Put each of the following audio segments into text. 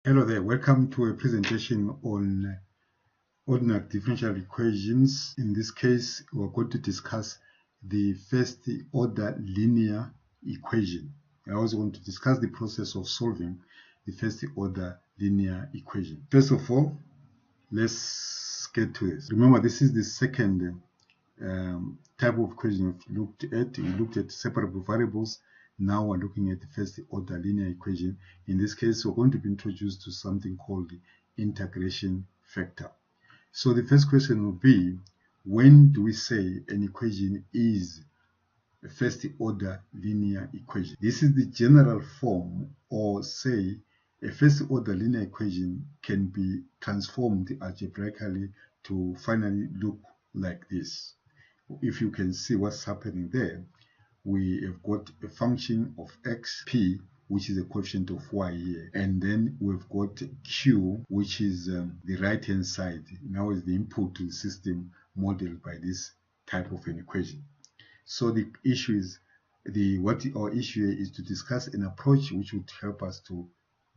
Hello there, welcome to a presentation on ordinary differential equations. In this case, we're going to discuss the first order linear equation. I also want to discuss the process of solving the first order linear equation. First of all, let's get to this. Remember, this is the second type of equation we've looked at. We looked at separable variables. Now we're looking at the first order linear equation. In this case, we're going to be introduced to something called the integration factor. So the first question will be, when do we say an equation is a first order linear equation? This is the general form, or say a first order linear equation can be transformed algebraically to finally look like this. If you can see what's happening there, we have got a function of x, p, which is a coefficient of y here, and then we've got q, which is the right hand side. Now is the input to the system modeled by this type of an equation. So the issue is, what our issue is to discuss an approach which would help us to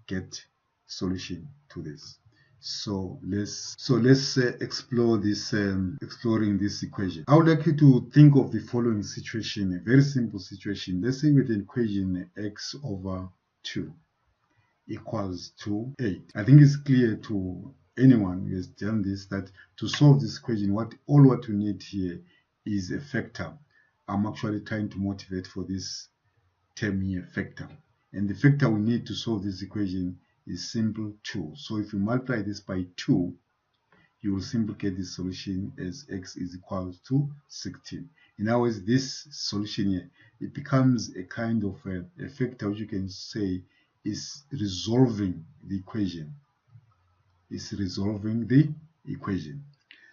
get solution to this. So let's explore this, exploring this equation. I would like you to think of the following situation, a very simple situation. Let's say with an equation x over 2 equals to 8. I think it's clear to anyone who has done this that to solve this equation, what we need here is a factor. I'm actually trying to motivate for this term here, factor. And the factor we need to solve this equation is simple 2. So if you multiply this by 2, you will simply get the solution as x is equal to 16. In other words, this solution here, it becomes a kind of a factor which you can say is resolving the equation. It's resolving the equation.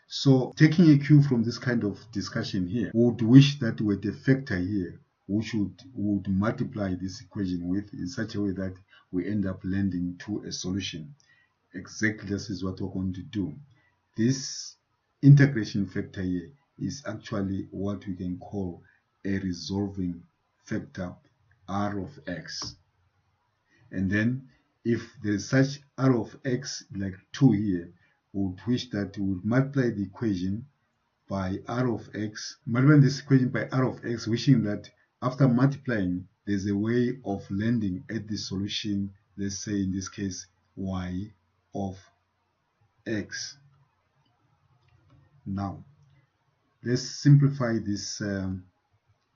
So taking a cue from this kind of discussion here, we would wish that we had a factor here which would multiply this equation with in such a way that we end up landing to a solution. Exactly this is what we're going to do. This integration factor here is actually what we can call a resolving factor r of x. And then if there is such r of x like 2 here, we would wish that we would multiply the equation by r of x, multiply this equation by r of x, wishing that after multiplying, there's a way of landing at the solution, let's say in this case, y of x. Now, let's simplify this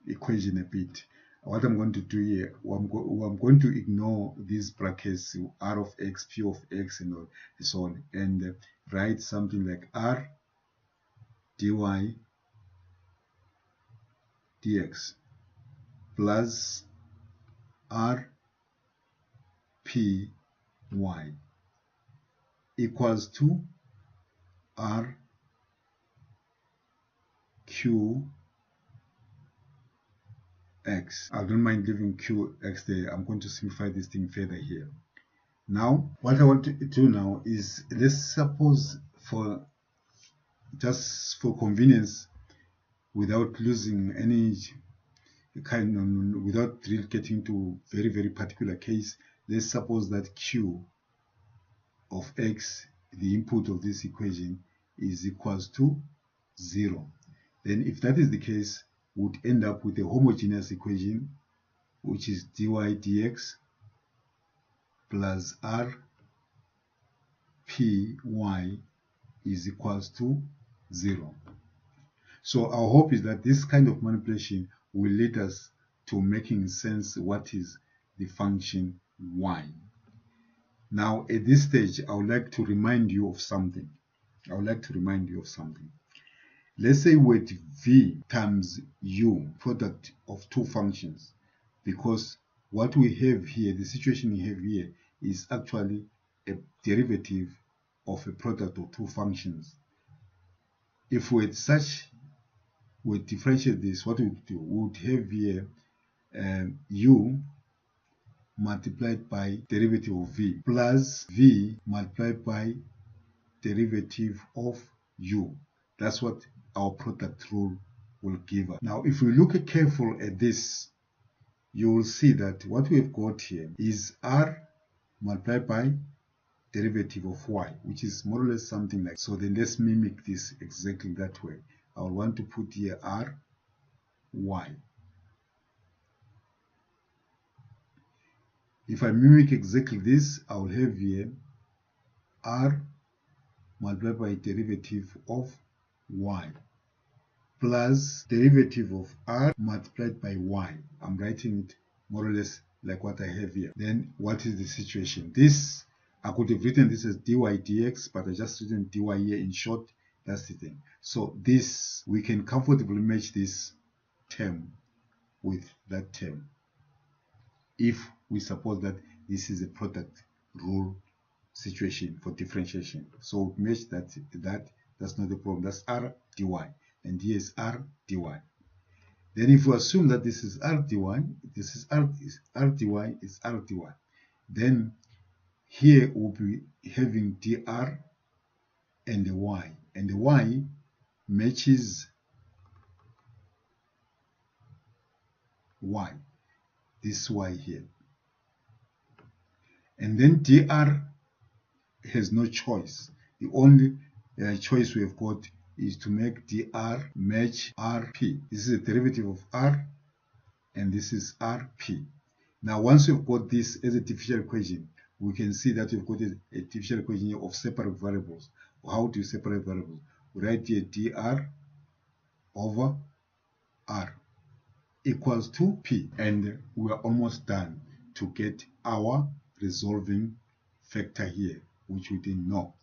equation a bit. What I'm going to do here, I'm going to ignore these brackets, r of x, p of x, and so on, and write something like r dy dx plus r p y equals to r q x. I don't mind leaving q x there. I'm going to simplify this thing further here. Now, what I want to do now is, let's suppose, for just for convenience, without losing any kind of, without really getting to very particular case, let's suppose that q of x, the input of this equation, is equals to 0. Then if that is the case, we would end up with a homogeneous equation, which is dy dx plus r py is equals to 0. So our hope is that this kind of manipulation will lead us to making sense what is the function y. Now, at this stage, I would like to remind you of something. Let's say with v times u, product of two functions, because what we have here, the situation we have here, is actually a derivative of a product of two functions. If we differentiate this, what we would do, we would have here u multiplied by derivative of v plus v multiplied by derivative of u. That's what our product rule will give us. Now, if we look careful at this, you will see that what we've got here is r multiplied by derivative of y, which is more or less something like so. Then let's mimic this exactly that way. I will want to put here r y. If I mimic exactly this, I will have here r multiplied by derivative of y plus derivative of r multiplied by y. I'm writing it more or less like what I have here. Then what is the situation? This, I could have written this as dy dx, but I just written dy here in short. That's the thing. So this, we can comfortably match this term with that term if we suppose that this is a product rule situation for differentiation. So match that's not a problem. That's r dy, and here is r dy. Then if we assume that this is r dy, this is r dy is r dy, then here we'll be having dr and the y, and the y matches y, this y here. And then dr has no choice. The only choice we have got is to make dr match rp. This is a derivative of r, and this is rp. Now, once we've got this as a differential equation, we can see that we've got a differential equation here of separate variables. How do you separate variables? We write here dr over r equals to p, and we are almost done to get our resolving factor here, which we didn't know.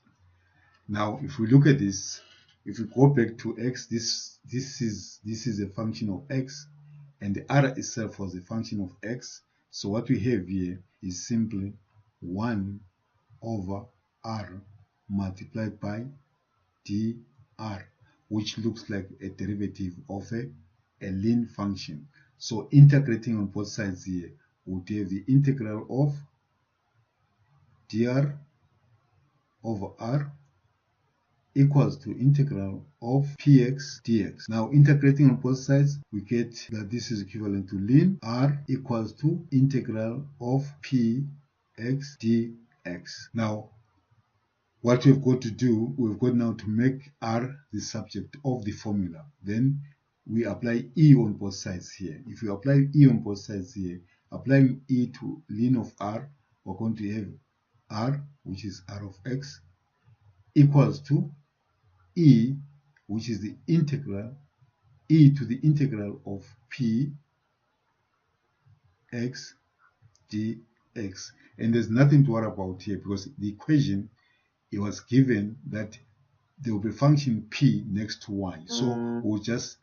Now, if we look at this, if we go back to x, this is a function of x, and the r itself was a function of x. So what we have here is simply 1 over r multiplied by dr, which looks like a derivative of a line function. So integrating on both sides here, would have the integral of dr over r equals to integral of px dx. Now integrating on both sides, we get that this is equivalent to ln r equals to integral of px dx. Now what we've got to do, we've got now to make r the subject of the formula. Then we apply e on both sides here. If we apply e on both sides here, applying e to ln of r, we're going to have r, which is r of x, equals to e, which is the integral, e to the integral of p x dx. And there's nothing to worry about here, because the equation, it was given that there will be function p next to y. So we'll just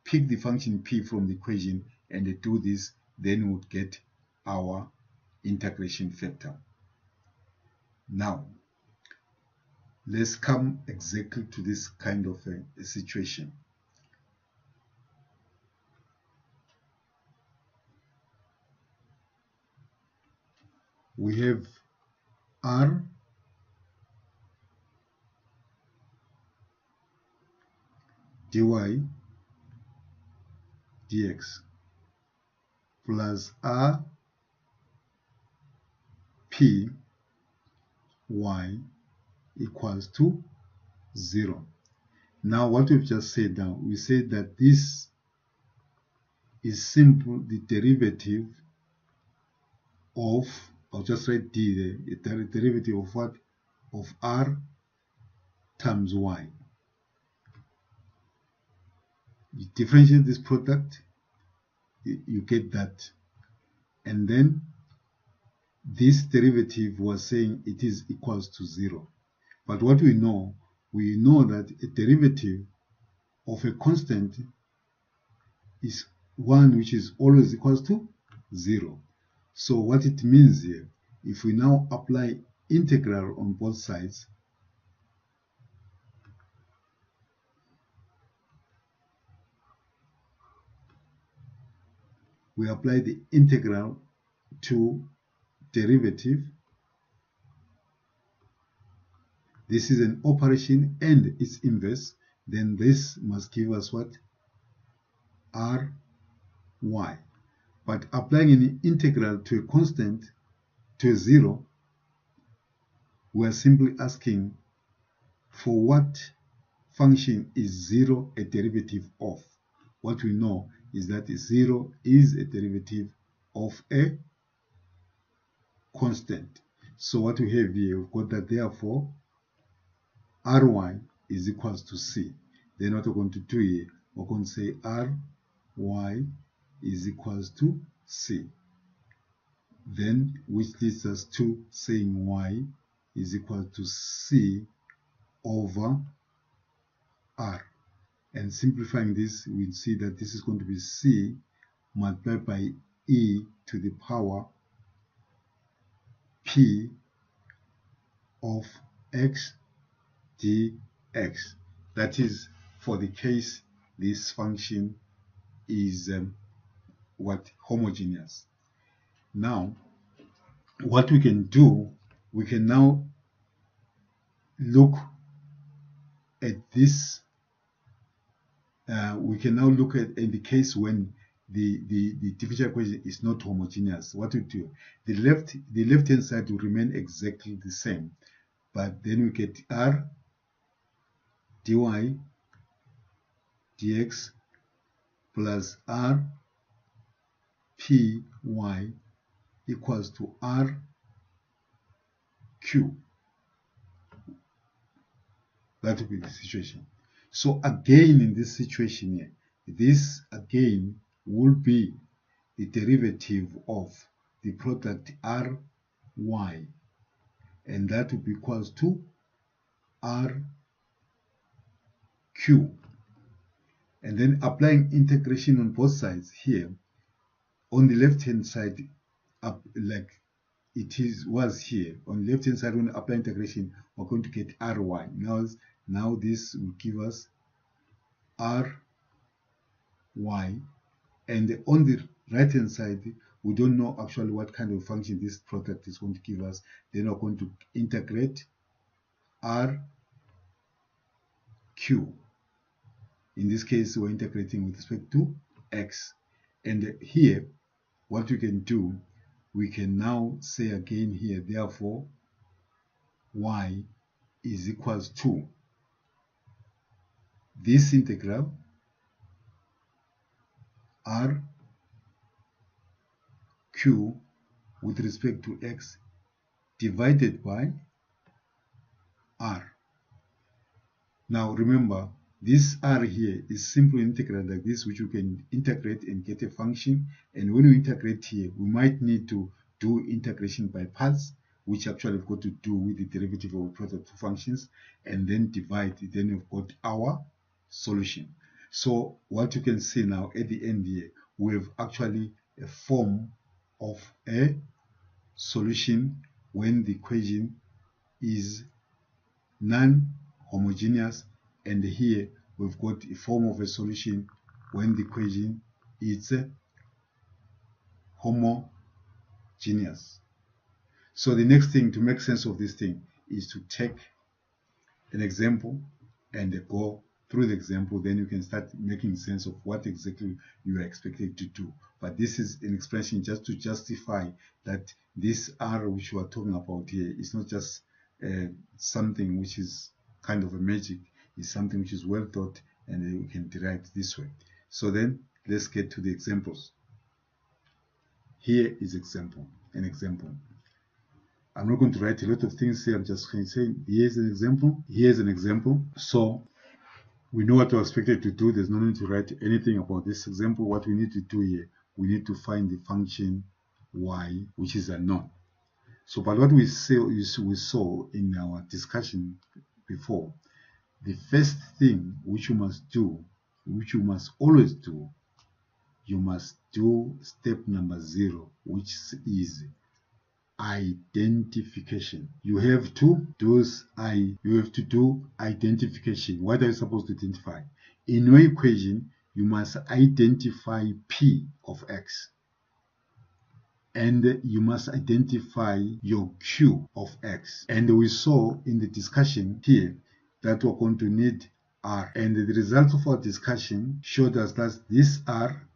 pick the function p from the equation and do this, then we'll get our integration factor. Now, let's come exactly to this kind of a situation. We have r dy dx plus r p y equals to 0. Now what we've just said now, we said that this is simple the derivative of, I'll just write d there, the derivative of what? Of r times y. You differentiate this product, you get that. And then this derivative was saying it is equals to 0. But what we know that a derivative of a constant is one which is always equals to 0. So what it means here, if we now apply integral on both sides, we apply the integral to derivative. This is an operation and its inverse. Then this must give us what? ry. But applying an integral to a constant, to a 0, we are simply asking for what function is 0 a derivative of. What we know is that 0 is a derivative of a constant. So what we have here, we've got that therefore ry is equals to c. Then what we're going to do here, we're going to say ry is equals to c. Then which leads us to saying y is equal to c over r. And simplifying this, we see that this is going to be c multiplied by e to the power p of x dx. That is for the case this function is homogeneous. Now, what we can do, we can now look at this. We can now look at in the case when the differential equation is not homogeneous. What we do, the left hand side will remain exactly the same, but then we get r dy dx plus r py equals to r q. That will be the situation. So again, in this situation here, this again will be the derivative of the product ry, and that will be equals to r q. And then applying integration on both sides here, on the left hand side, up like it was here, on the left hand side when we apply integration, we're going to get ry. Now this will give us ry, and on the right hand side we don't know actually what kind of function this product is going to give us. Then we're going to integrate r q. In this case we're integrating with respect to x, and here what we can do, we can now say again here, therefore y is equals to this integral r q with respect to x divided by r. Now remember, this r here is simply an integral like this, which you can integrate and get a function. And when we integrate here, we might need to do integration by parts, which actually have got to do with the derivative of a product of functions, and then divide. Then we've got our solution. So what you can see now at the end here, we have actually a form of a solution when the equation is non-homogeneous, and here we've got a form of a solution when the equation is homogeneous. So the next thing to make sense of this thing is to take an example and go through the example. Then you can start making sense of what exactly you are expected to do. But this is an expression just to justify that this r which we are talking about here is not just something which is kind of a magic. It's something which is well thought, and we can derive this way. So then let's get to the examples. Here is an example. I'm not going to write a lot of things here. I'm just going to say here's an example. Here's an example. So we know what we're expected to do. There's no need to write anything about this example. What we need to do here, we need to find the function y, which is unknown. So, but what we saw in our discussion before, the first thing which you must do, which you must always do, you must do step number 0, which is identification. You have to do identification. What are you supposed to identify? In your equation, you must identify p of x, and you must identify your q of x. And we saw in the discussion here that we're going to need r, and the result of our discussion showed us that this r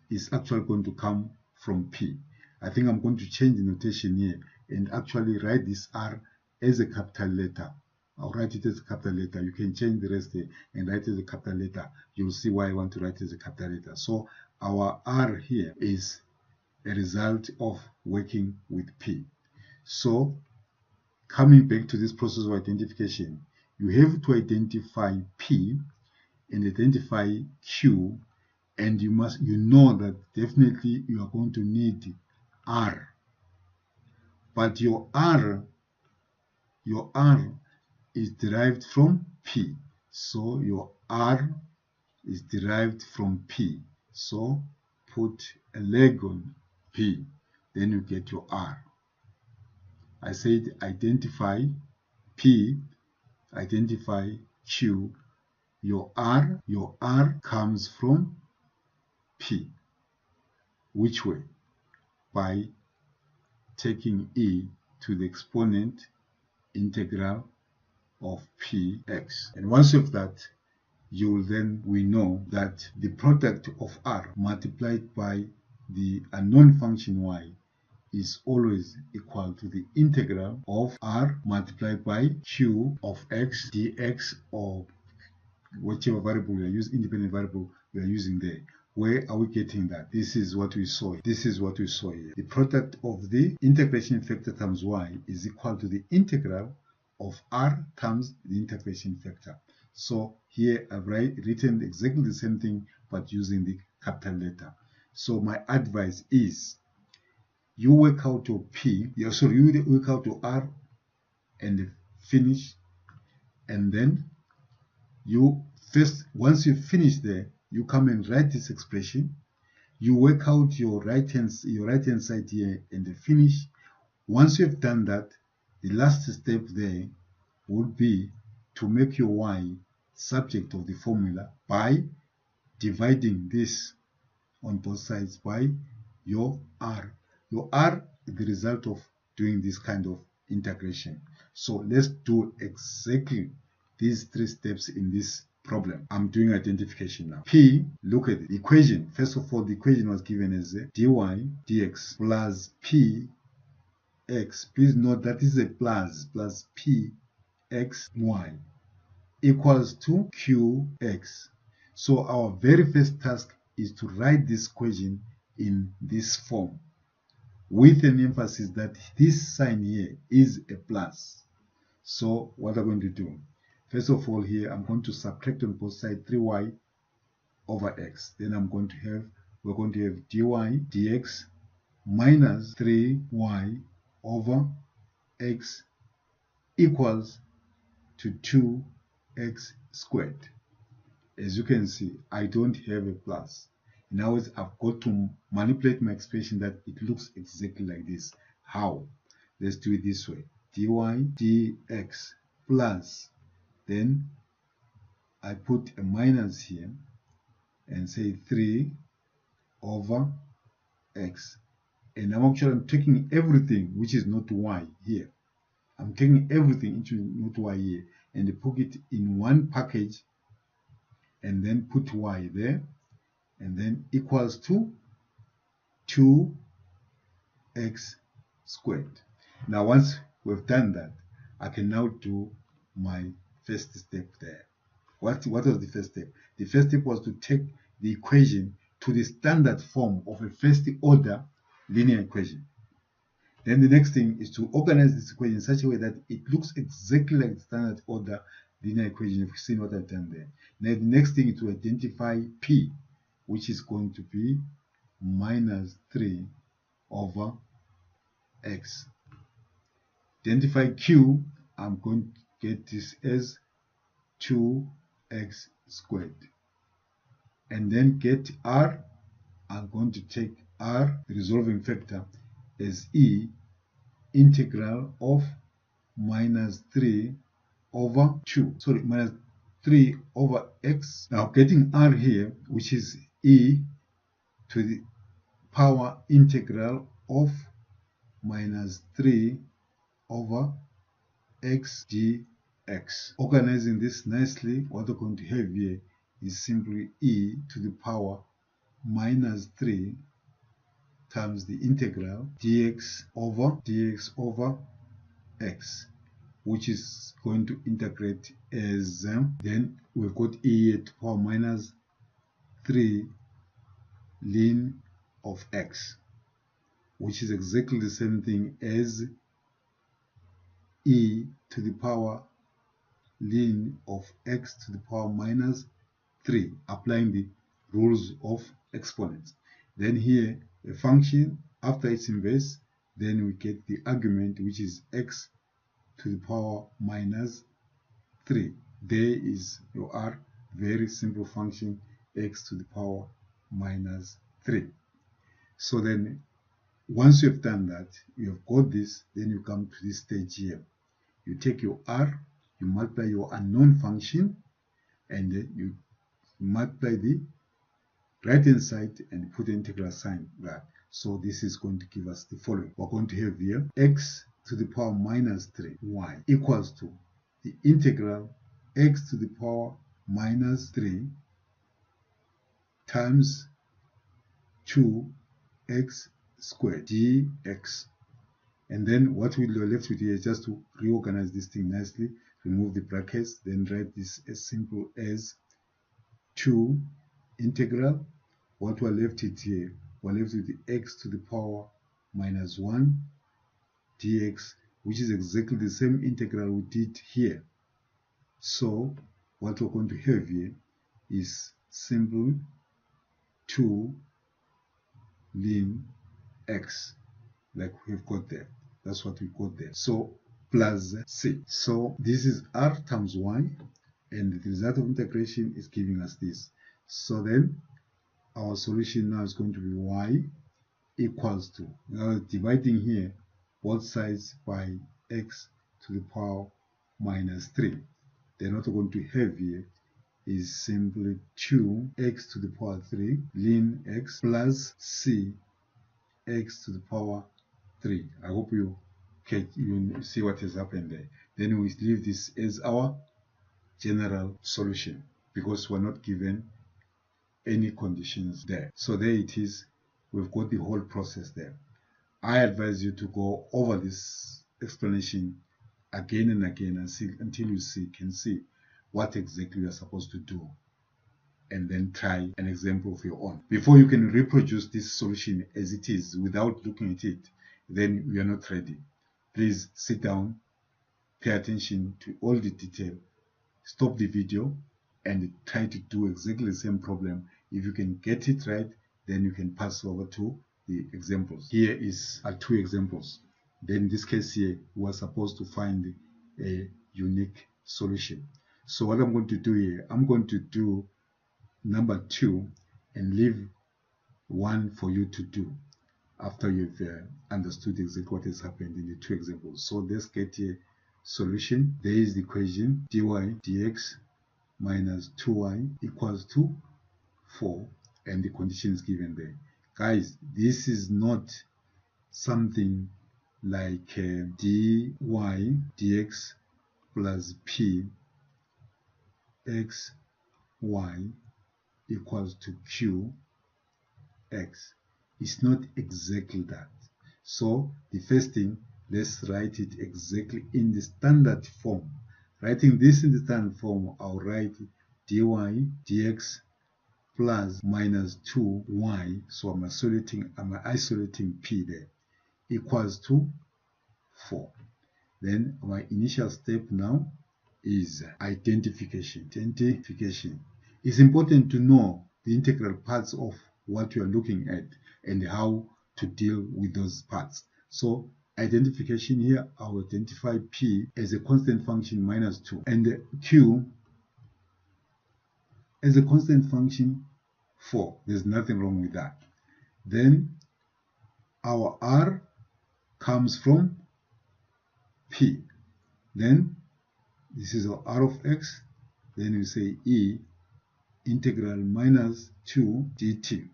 is actually going to come from p. I think I'm going to change the notation here and actually write this r as a capital letter. I'll write it as a capital letter. You can change the rest there and write it as a capital letter. You'll see why I want to write it as a capital letter. So our R here is a result of working with P. So coming back to this process of identification, you have to identify P and identify Q, and you know that definitely you are going to need R. But your R is derived from P. So your R is derived from P. So put a leg on P, then you get your R. I said identify P, identify Q. Your R comes from P. Which way? By taking e to the exponent integral of px. And once you have that, we know that the product of r multiplied by the unknown function y is always equal to the integral of r multiplied by q of x dx, or whichever variable we are using, independent variable we are using there. Where are we getting that? This is what we saw. This is what we saw here. The product of the integration factor times y is equal to the integral of r times the integration factor. So here I've written exactly the same thing, but using the capital letter. So my advice is, you work out your p, you work out your r and finish, and then you first, once you finish there, you come and write this expression. You work out your right hand side here and finish. Once you have done that, the last step there would be to make your y subject of the formula by dividing this on both sides by your r. Your r is the result of doing this kind of integration. So let's do exactly these three steps in this problem. I'm doing identification now. P, look at the equation. First of all, the equation was given as dy dx plus px. Please note that this is a plus pxy equals to qx. So our very first task is to write this equation in this form, with an emphasis that this sign here is a plus. So what I'm going to do, first of all here, I'm going to subtract on both sides 3y over x. Then we're going to have dy dx minus 3y over x equals to 2x squared. As you can see, I don't have a plus. Now I've got to manipulate my expression that it looks exactly like this. How? Let's do it this way. Dy dx plus, then I put a minus here and say 3 over x. And I'm taking everything which is not y here. I'm taking everything which is not y here and put it in one package, and then put y there, and then equals to 2x squared. Now once we've done that, I can now do my first step there. What was the first step? The first step was to take the equation to the standard form of a first order linear equation. Then the next thing is to organize this equation in such a way that it looks exactly like the standard order linear equation. You've seen what I've done there. Now the next thing is to identify p, which is going to be minus 3 over x. Identify q, I'm going to get this as 2x squared. And then get r, I'm going to take r, the resolving factor, as e integral of minus 3 over minus 3 over x. Now getting r here, which is e to the power integral of minus 3 over x dx. Organizing this nicely, what we're going to have here is simply e to the power minus 3 times the integral dx over x. which is going to integrate as then we've got e to the power minus 3 ln of x, which is exactly the same thing as e to the power ln of x to the power minus 3, applying the rules of exponents. Then here, a function, after its inverse, then we get the argument, which is x to the power minus 3. There is your r, very simple function, x to the power minus 3. So then, once you have done that, you have got this, then you come to this stage here. You take your r, you multiply your unknown function, and you multiply the right hand side and put the integral sign there. So this is going to give us the following. We're going to have here x to the power minus 3 y equals to the integral x to the power minus 3 times 2x squared dx. And then what we're left with here is just to reorganize this thing nicely, remove the brackets, then write this as simple as 2 integral. What we're left with here, we're left with the x to the power minus 1 dx, which is exactly the same integral we did here. So what we're going to have here is simple 2 ln x, like we've got there. That's what we got there. So plus c. So this is r times y, and the result of integration is giving us this. So then our solution now is going to be y equals to, now dividing here both sides by x to the power minus 3. Then what we're going to have here is simply 2x to the power 3 ln x plus c x to the power 3. I hope you see what has happened there. Then we leave this as our general solution because we're not given any conditions there. So there it is. We've got the whole process there. I advise you to go over this explanation again and again and see until you can see what exactly you are supposed to do, and then try an example of your own. Before you can reproduce this solution as it is without looking at it, then you are not ready. Please sit down, pay attention to all the detail, stop the video, and try to do exactly the same problem. If you can get it right, then you can pass over to the examples. Here is 2 examples. Then in this case here, we are supposed to find a unique solution. So what I'm going to do here, I'm going to do number 2 and leave 1 for you to do after you've understood exactly what has happened in the 2 examples. So let's get a solution. There is the equation dy dx minus 2y equals to 4, and the condition is given there. Guys, this is not something like dy dx plus p x y equals to q x. It's not exactly that. So the first thing, let's write it exactly in the standard form. Writing this in the standard form, I'll write dy dx plus minus 2y, so I'm isolating p there, equals to 4. Then my initial step now is identification. It's important to know the integral parts of what you are looking at and how to deal with those parts. So identification here, I'll identify p as a constant function minus 2 and q as a constant function 4. There's nothing wrong with that. Then our r comes from p. Then this is our r of x. Then we say e integral minus 2 dt.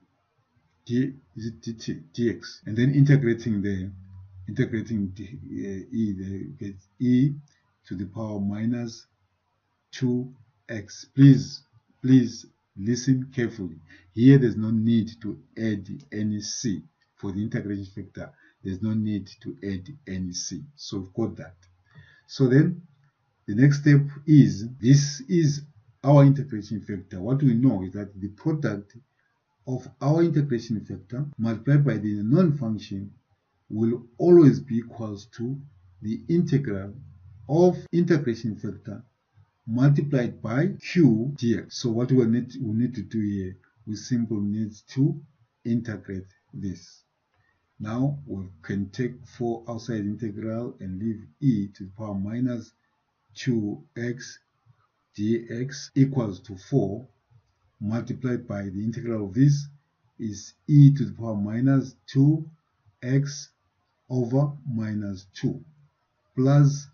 Dx, and then integrating e, there you get e to the power minus 2x. Please listen carefully. Here there's no need to add any c for the integration factor. There's no need to add any c. So we've got that. So then the next step is, this is our integration factor. What we know is that the product of our integration factor multiplied by the known function will always be equals to the integral of integration factor multiplied by q dx. So what we need to do here, we simply need to integrate this. Now we can take 4 outside integral and leave e to the power minus 2x dx equals to 4 multiplied by the integral of this is e to the power minus 2x over minus 2 plus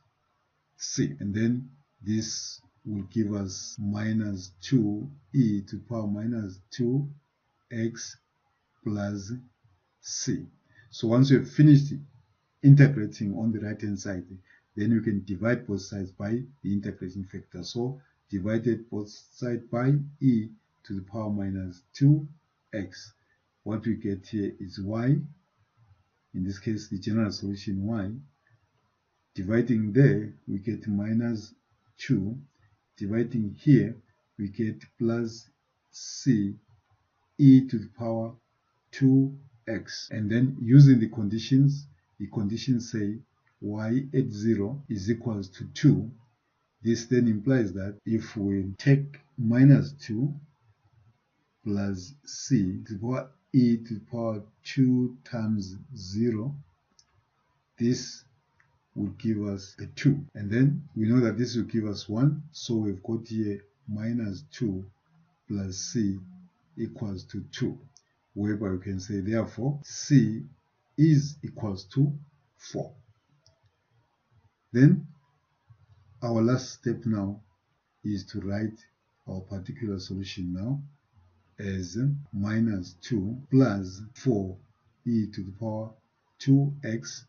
c, and then this will give us minus 2e to the power minus 2x plus c. So once you have finished integrating on the right hand side, then you can divide both sides by the integration factor. So divided both sides by e to the power minus 2x. What we get here is y, in this case the general solution y. Dividing there, we get minus 2. Dividing here, we get plus c e to the power 2x. And then using the conditions say y at 0 is equals to 2. This then implies that if we take minus 2 plus c to the power e to the power 2 times 0, this will give us a 2. And then we know that this will give us 1. So we've got here minus 2 plus c equals to 2. Whereby we can say, therefore, c is equals to 4. Then our last step now is to write our particular solution now as minus 2 plus 4 e to the power 2x.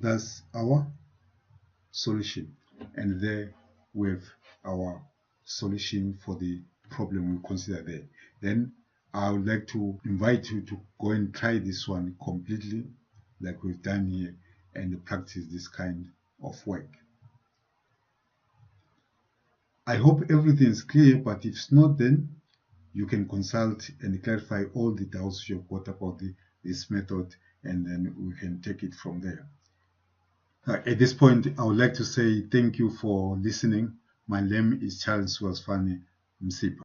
That's our solution. And there we have our solution for the problem we consider there. Then I would like to invite you to go and try this one completely like we've done here and practice this kind of work. I hope everything is clear, but if it's not, then you can consult and clarify all the doubts you've got about this method, and then we can take it from there. At this point, I would like to say thank you for listening. My name is Charles Wasfani Msipa.